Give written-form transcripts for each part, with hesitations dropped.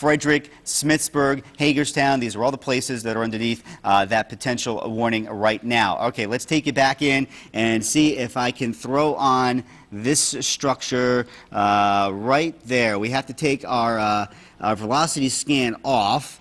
Frederick, Smithsburg, Hagerstown. These are all the places that are underneath that potential warning right now. Okay, let's take it back in and see if I can throw on this structure right there. We have to take our velocity scan off,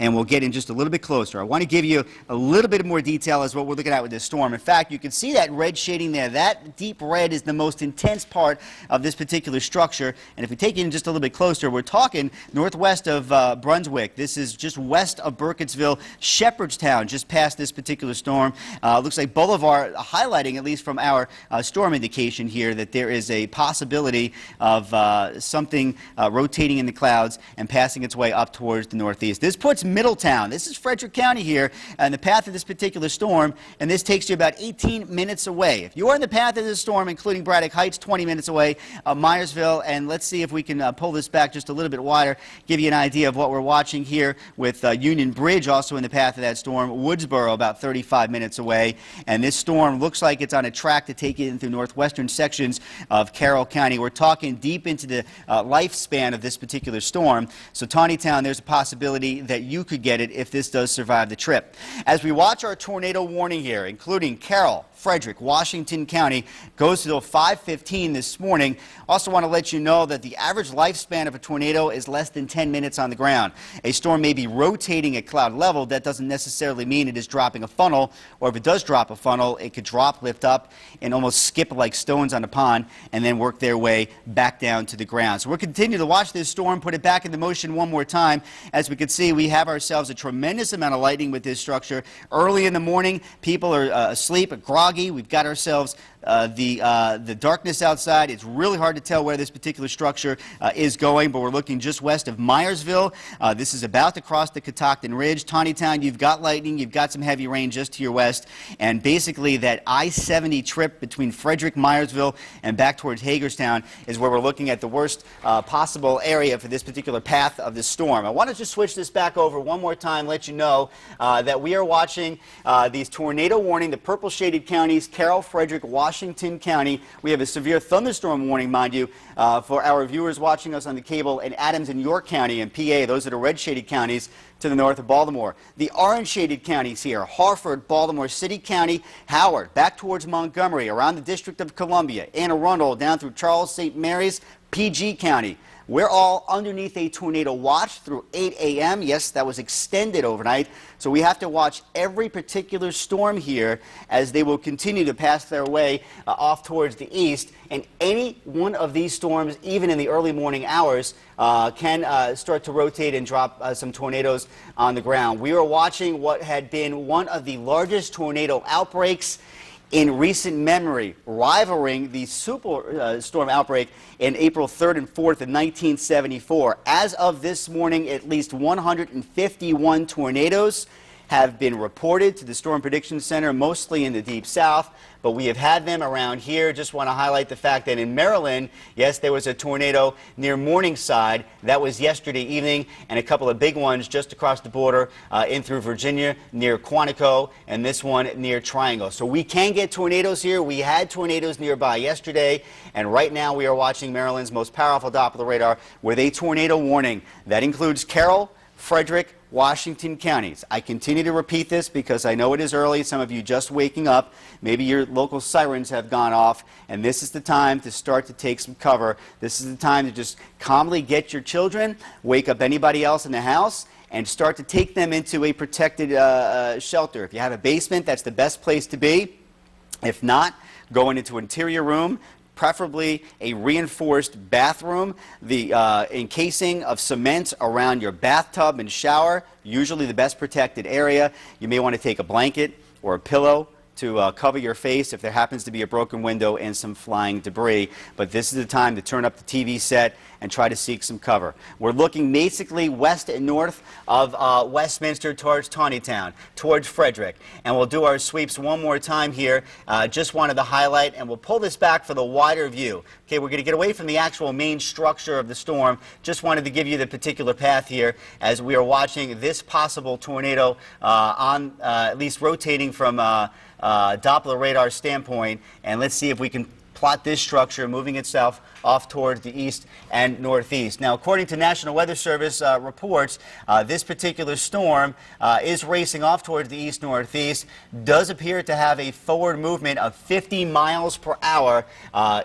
and we'll get in just a little bit closer. I want to give you a little bit more detail as what we're looking at with this storm. In fact, you can see that red shading there. That deep red is the most intense part of this particular structure. And if we take it in just a little bit closer, we're talking northwest of Brunswick. This is just west of Burkittsville, Shepherdstown, just past this particular storm. Looks like Bolivar highlighting, at least from our storm indication here, that there is a possibility of something rotating in the clouds and passing its way up towards the northeast. This puts Middletown. This is Frederick County here, and the path of this particular storm, and this takes you about 18 minutes away. If you are in the path of this storm, including Braddock Heights, 20 minutes away, Myersville, and let's see if we can pull this back just a little bit wider, give you an idea of what we're watching here with Union Bridge also in the path of that storm, Woodsboro about 35 minutes away, and this storm looks like it's on a track to take it into northwestern sections of Carroll County. We're talking deep into the lifespan of this particular storm, so Taneytown, there's a possibility that you could get it if this does survive the trip. As we watch our tornado warning here, including Carroll, Frederick, Washington County, goes till 5:15 this morning. Also want to let you know that the average lifespan of a tornado is less than 10 minutes on the ground. A storm may be rotating at cloud level. That doesn't necessarily mean it is dropping a funnel, or if it does drop a funnel, it could drop, lift up, and almost skip like stones on a pond and then work their way back down to the ground. So we'll continue to watch this storm, put it back into motion one more time. As we can see, we have ourselves a tremendous amount of lightning with this structure. Early in the morning, people are asleep, groggy. We've got ourselves the darkness outside. It's really hard to tell where this particular structure is going, but we're looking just west of Myersville. This is about to cross the Catoctin Ridge. Taneytown, you've got lightning, you've got some heavy rain just to your west, and basically that I-70 trip between Frederick, Myersville, and back towards Hagerstown is where we're looking at the worst possible area for this particular path of the storm. I want to just switch this back over one more time, let you know that we are watching these tornado warning, the purple shaded counties, Carroll, Frederick, Washington County. We have a severe thunderstorm warning, mind you, for our viewers watching us on the cable in Adams and York County and PA. Those are the red shaded counties to the north of Baltimore. The orange shaded counties here, Harford, Baltimore City County, Howard, back towards Montgomery, around the District of Columbia, Anne Arundel, down through Charles, St. Mary's, PG County. We're all underneath a tornado watch through 8 a.m. Yes, that was extended overnight. So we have to watch every particular storm here as they will continue to pass their way off towards the east. And any one of these storms, even in the early morning hours, can start to rotate and drop some tornadoes on the ground. We are watching what had been one of the largest tornado outbreaks in recent memory, rivaling the superstorm outbreak in April 3rd and 4th of 1974. As of this morning, at least 151 tornadoes have been reported to the Storm Prediction Center, mostly in the Deep South, but we have had them around here. Just want to highlight the fact that in Maryland, yes, there was a tornado near Morningside. That was yesterday evening, and a couple of big ones just across the border in through Virginia near Quantico, and this one near Triangle. So we can get tornadoes here. We had tornadoes nearby yesterday, and right now we are watching Maryland's most powerful Doppler radar with a tornado warning. That includes Carroll, Frederick, Washington counties. I continue to repeat this because I know it is early. Some of you just waking up. Maybe your local sirens have gone off, and this is the time to start to take some cover. This is the time to just calmly get your children, wake up anybody else in the house, and start to take them into a protected shelter. If you have a basement, that's the best place to be. If not, go into an interior room, preferably a reinforced bathroom, the encasing of cement around your bathtub and shower, usually the best protected area. You may want to take a blanket or a pillow to cover your face if there happens to be a broken window and some flying debris. But this is the time to turn up the TV set and try to seek some cover. We're looking basically west and north of Westminster towards Taneytown, towards Frederick. And we'll do our sweeps one more time here. Just wanted to highlight, and we'll pull this back for the wider view. Okay, we're going to get away from the actual main structure of the storm. Just wanted to give you the particular path here as we are watching this possible tornado at least rotating from Doppler radar standpoint. And let's see if we can plot this structure moving itself off towards the east and northeast. Now, according to National Weather Service reports, this particular storm is racing off towards the east-northeast, does appear to have a forward movement of 50 miles per hour.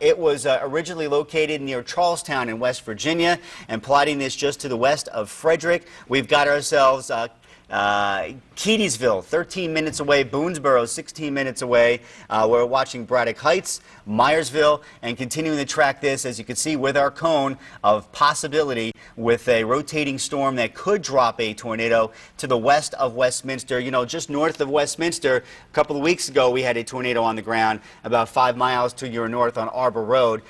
It was originally located near Charlestown in West Virginia, and plotting this just to the west of Frederick, we've got ourselves Keedysville, 13 minutes away, Boonesboro, 16 minutes away. We're watching Braddock Heights, Myersville, and continuing to track this, as you can see, with our cone of possibility with a rotating storm that could drop a tornado to the west of Westminster. You know, just north of Westminster, a couple of weeks ago, we had a tornado on the ground about 5 miles to your north on Arbor Road.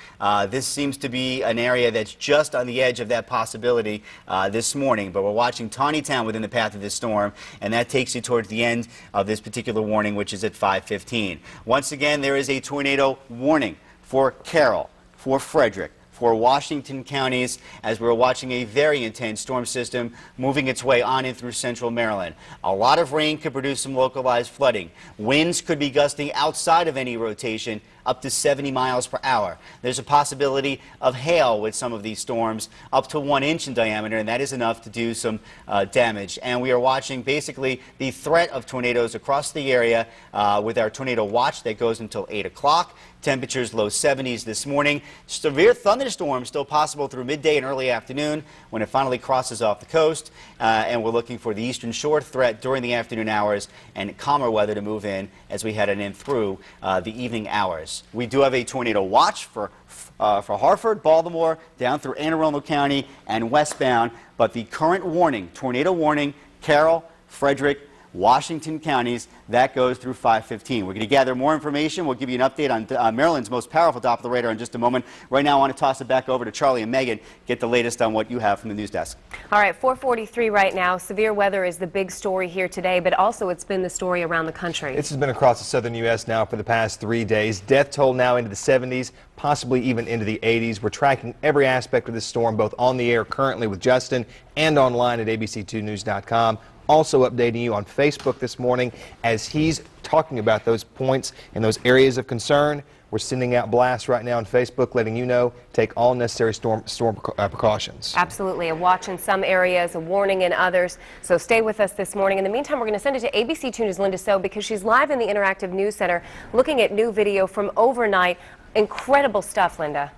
This seems to be an area that's just on the edge of that possibility this morning, but we're watching Taneytown within the path of this storm, and that takes you towards the end of this particular warning, which is at 5:15. Once again, there is a tornado warning for Carroll, for Frederick, for Washington counties, as we're watching a very intense storm system moving its way on in through central Maryland. A lot of rain could produce some localized flooding. Winds could be gusting outside of any rotation up to 70 miles per hour. There's a possibility of hail with some of these storms up to 1 inch in diameter, and that is enough to do some damage. And we are watching basically the threat of tornadoes across the area with our tornado watch that goes until 8 o'clock. Temperatures low 70s this morning. Severe thunderstorms still possible through midday and early afternoon when it finally crosses off the coast. And we're looking for the eastern shore threat during the afternoon hours and calmer weather to move in as we head in through the evening hours. We do have a tornado watch for Hartford, Baltimore, down through Anne Arundel County and westbound. But the current warning, tornado warning, Carroll, Frederick, Washington counties, that goes through 5:15. We're going to gather more information. We'll give you an update on Maryland's most powerful Doppler radar in just a moment. Right now, I want to toss it back over to Charlie and Megan, get the latest on what you have from the news desk. All right, 4:43 right now. Severe weather is the big story here today, but also it's been the story around the country. This has been across the southern U.S. now for the past 3 days. Death toll now into the 70s, possibly even into the 80s. We're tracking every aspect of this storm, both on the air currently with Justin and online at abc2news.com. Also updating you on Facebook this morning as he's talking about those points and those areas of concern. We're sending out blasts right now on Facebook letting you know, take all necessary storm precautions. Absolutely. A watch in some areas, a warning in others. So stay with us this morning. In the meantime, we're going to send it to ABC 2 News' Linda So because she's live in the Interactive News Center looking at new video from overnight. Incredible stuff, Linda.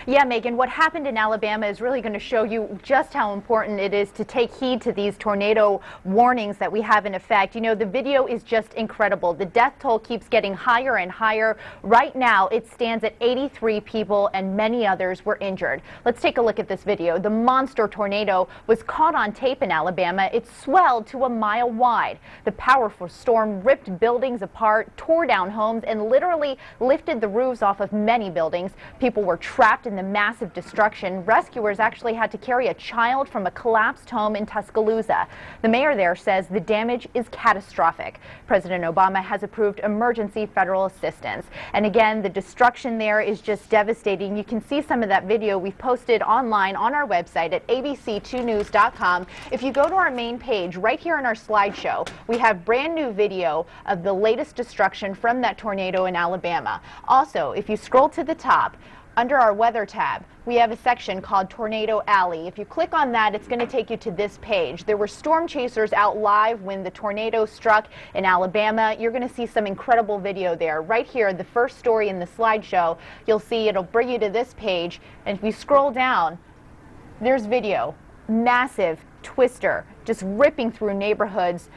Yeah, Megan, what happened in Alabama is really going to show you just how important it is to take heed to these tornado warnings that we have in effect. You know, the video is just incredible. The death toll keeps getting higher and higher. Right now, it stands at 83 people and many others were injured. Let's take a look at this video. The monster tornado was caught on tape in Alabama. It swelled to a mile wide. The powerful storm ripped buildings apart, tore down homes, and literally lifted the roofs off of many buildings. People were trapped in the massive destruction. Rescuers actually had to carry a child from a collapsed home in Tuscaloosa. The mayor there says the damage is catastrophic. President Obama has approved emergency federal assistance. And again, the destruction there is just devastating. You can see some of that video we've posted online on our website at abc2news.com. If you go to our main page, right here in our slideshow, we have brand new video of the latest destruction from that tornado in Alabama. Also, if you scroll to the top, under our weather tab, we have a section called Tornado Alley. If you click on that, it's going to take you to this page. There were storm chasers out live when the tornado struck in Alabama. You're going to see some incredible video there. Right here, the first story in the slideshow, you'll see it'll bring you to this page. And if you scroll down, there's video. Massive twister, just ripping through neighborhoods.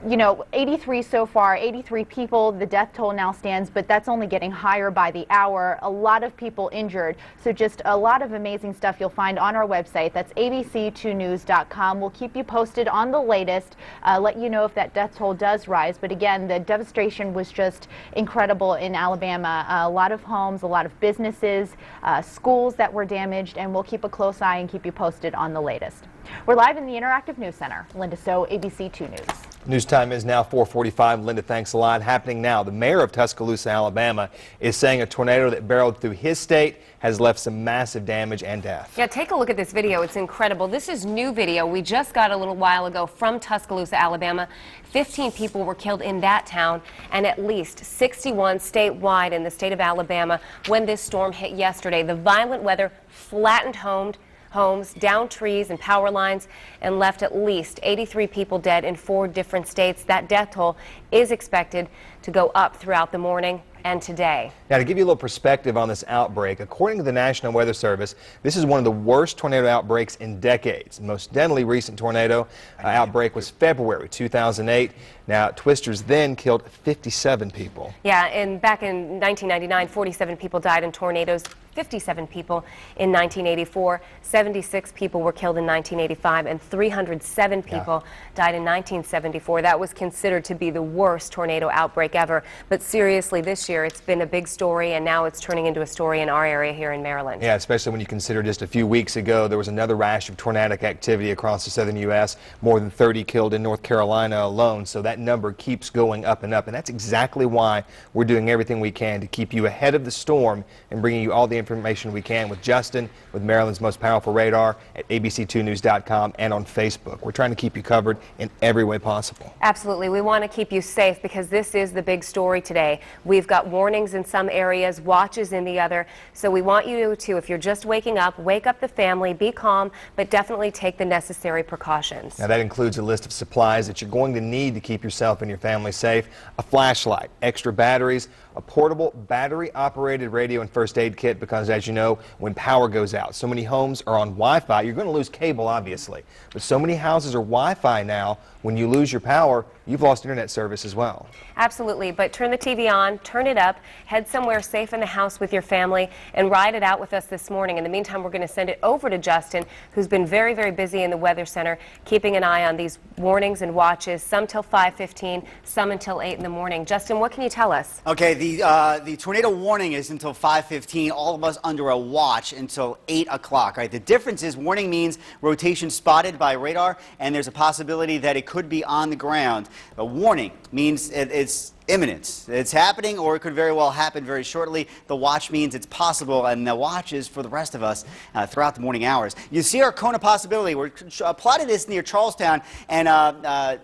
You know, 83 so far, 83 people, the death toll now stands, but that's only getting higher by the hour. A lot of people injured. So just a lot of amazing stuff you'll find on our website. That's abc2news.com. We'll keep you posted on the latest, let you know if that death toll does rise. But again, the devastation was just incredible in Alabama. A lot of homes, a lot of businesses, schools that were damaged, and we'll keep a close eye and keep you posted on the latest. We're live in the Interactive News Center. Linda So, ABC 2 News. News time is now 4:45. Linda, thanks a lot. Happening now, the mayor of Tuscaloosa, Alabama, is saying a tornado that barreled through his state has left some massive damage and death. Yeah, take a look at this video. It's incredible. This is new video we just got a little while ago from Tuscaloosa, Alabama. 15 people were killed in that town and at least 61 statewide in the state of Alabama when this storm hit yesterday. The violent weather flattened homes, downed trees and power lines, and left at least 83 people dead in 4 different states. That death toll is expected to go up throughout the morning and today. Now, to give you a little perspective on this outbreak, according to the National Weather Service, this is one of the worst tornado outbreaks in decades. The most deadly recent tornado outbreak was February 2008. Now, twisters then killed 57 people. Yeah, and back in 1999, 47 people died in tornadoes. 57 people in 1984, 76 people were killed in 1985, and 307 people died in 1974. That was considered to be the worst tornado outbreak ever. But seriously, this year it's been a big story, and now it's turning into a story in our area here in Maryland. Yeah, especially when you consider just a few weeks ago there was another rash of tornadic activity across the southern U.S., more than 30 killed in North Carolina alone. So that number keeps going up and up, and that's exactly why we're doing everything we can to keep you ahead of the storm and bringing you all the information we can with Justin, with Maryland's most powerful radar, at abc2news.com and on Facebook. We're trying to keep you covered in every way possible. Absolutely. We want to keep you safe because this is the big story today. We've got warnings in some areas, watches in the other. So we want you to, if you're just waking up, wake up the family, be calm, but definitely take the necessary precautions. Now, that includes a list of supplies that you're going to need to keep yourself and your family safe: a flashlight, extra batteries, a portable battery-operated radio and first aid kit, because as you know, when power goes out, so many homes are on Wi-Fi. You're going to lose cable, obviously, but so many houses are Wi-Fi now. When you lose your power, you've lost internet service as well. Absolutely, but turn the TV on, turn it up, head somewhere safe in the house with your family, and ride it out with us this morning. In the meantime, we're going to send it over to Justin, who's been very, very busy in the Weather Center, keeping an eye on these warnings and watches, some till 5:15, some until 8 in the morning. Justin, what can you tell us? Okay, the tornado warning is until 5:15, all of us under a watch until 8 o'clock. Right? The difference is warning means rotation spotted by radar, and there's a possibility that it could be on the ground. A warning means it's imminent. It's happening, or it could very well happen very shortly. The watch means it's possible, and the watch is for the rest of us throughout the morning hours. You see our cone of possibility. We're plotted this near Charlestown, and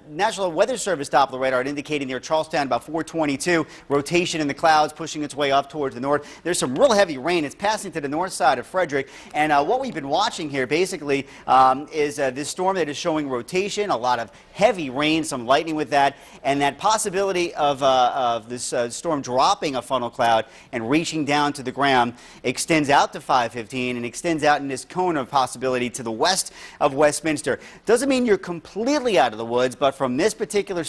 National Weather Service Doppler radar indicating near Charlestown about 422. Rotation in the clouds pushing its way up towards the north. There's some real heavy rain. It's passing to the north side of Frederick, and what we've been watching here basically is this storm that is showing rotation, a lot of heavy rain, some lightning with that, and that possibility of this storm dropping a funnel cloud and reaching down to the ground extends out to 5:15 and extends out in this cone of possibility to the west of Westminster. Doesn't mean you're completely out of the woods, but from this particular